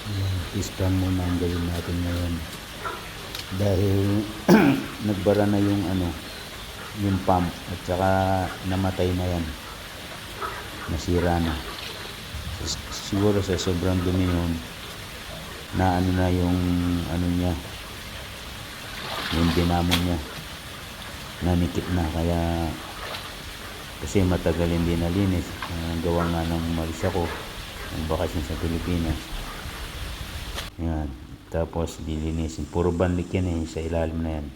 Yan, pispan muna ang gawin natin ngayon. Dahil nagbara na yung yung pump at saka namatay na yan. Nasira na. Siguro sa sobrang dumi yun, na na yung niya, yung dinamo niya. Nanikip na, kaya kasi matagal hindi nalinis. Gawa nga ng umalis ako ng bakasyon sa Pilipinas. Yan. Tapos dilinisin. Puro banlik yan sa ilalim na yan.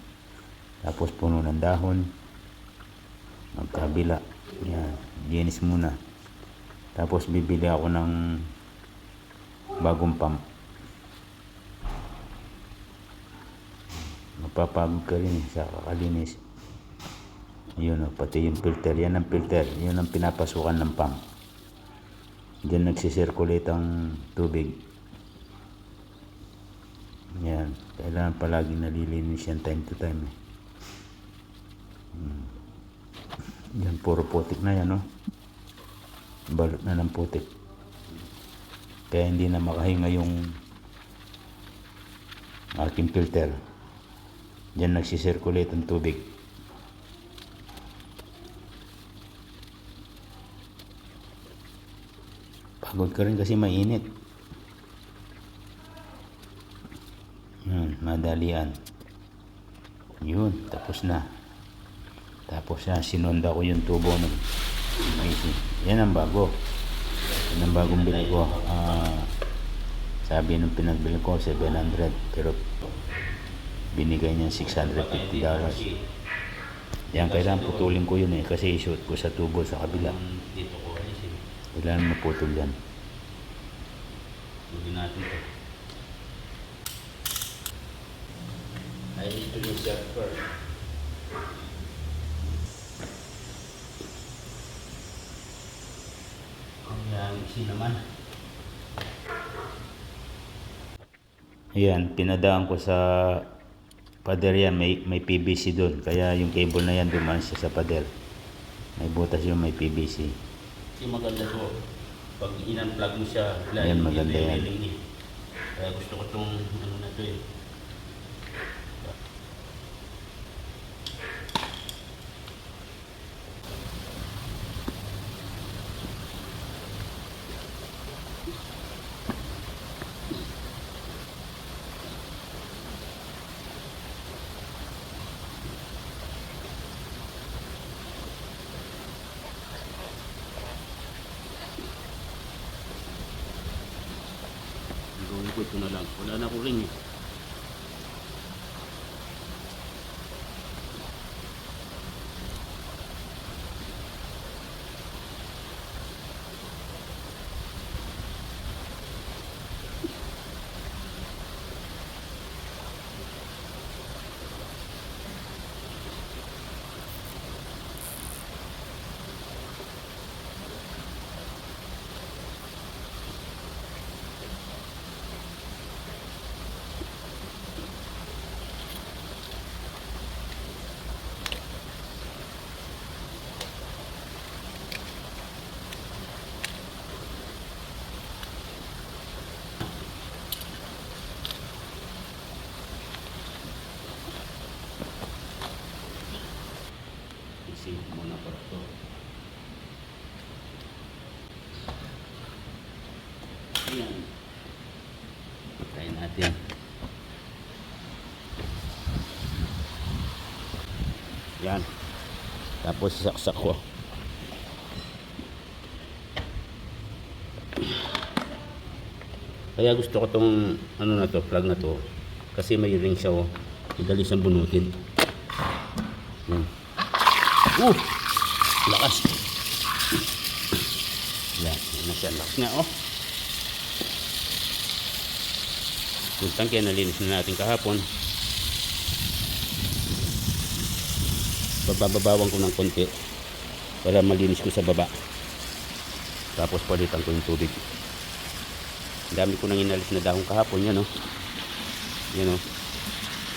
Tapos puno ng dahon. Magkabila. Yan. Linis muna. Tapos bibili ako ng bagong pump. Mapapagod ka rin sa kakalinis. Yun pati yung filter. Yan ang filter. Yun ang pinapasukan ng pump. Diyan nagsisirculate ang tubig. Yan. Kailangan palagi nalilinis yan time to time. Yan, puro putik na yan, balot na ng putik. Kaya hindi na makahinga yung aking filter. Diyan nagsisirculate ang tubig. Pagod ka rin kasi mainit. Madalian. Yun, tapos na. Tapos sinonda ko yung tubo ng AC. Yan ang bago. Yan ang bagong bili ko. Sabi nung pinagbili ko 700, pero binigay niya $650. Yan, kailangan putulin ko yun kasi i-shoot ko sa tubo sa kabila. Kailangan maputol yan. Lugin natin ito. Ay, ito yung surfer. Ayan, isi naman. Ayan, pinadaan ko sa pader yan. May PVC doon. Kaya yung cable na yan dumaan siya sa pader. May butas yung may PVC. Yung maganda to, pag in-unplug mo siya, yan maganda yan. Kaya gusto ko itong na to Ito na lang. Wala na ko ring muna pa ito. Ayan. Patayin natin. Yan. Tapos saksak ko. Kaya gusto ko tong na to, plug na to. Kasi may ring siya madali siyang bunutin. Yan. Lakas. Yan, lakas nga yung tangke nalinis na natin kahapon. Bababawan ko ng konti para malinis ko sa baba. Tapos palitan ko yung tubig. Dami ko nang inalis na dahon kahapon. Yan yan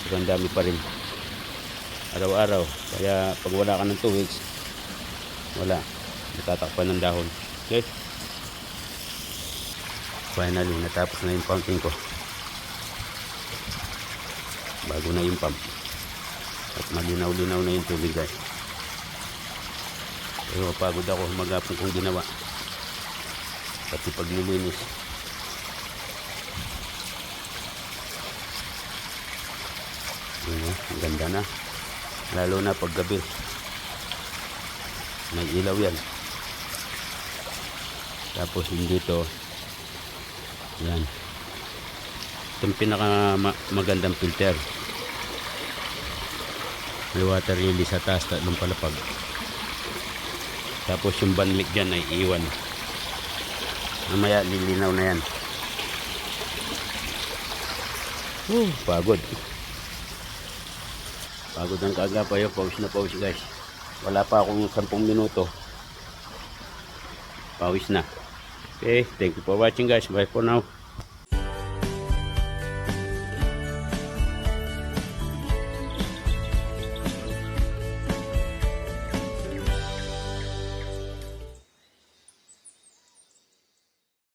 pero ang dami pa rin araw-araw. Kaya pag wala ka ng 2 weeks, wala, natatakpan ng dahon. Okay, Finally, natapos na yung pumping ko. Bago na yung pump. At malinaw-linaw na yung tubig guys. Pero pagod ako, magapon kong ginawa. Pati paglilinis. Ang ganda na. Lalo na pag gabi. May ilaw yan. Tapos yung dito, yan. Itong pinaka magandang filter. May water lily sa taas, tatlong palapag. Tapos yung banlik dyan ay iwan. Mamaya lilinaw na yan. Pagod. Pagod ang kaga pa yun. Pause na pause guys. Wala pa akong 10 minuto. Pawis na. Okay, thank you for watching guys. Bye for now.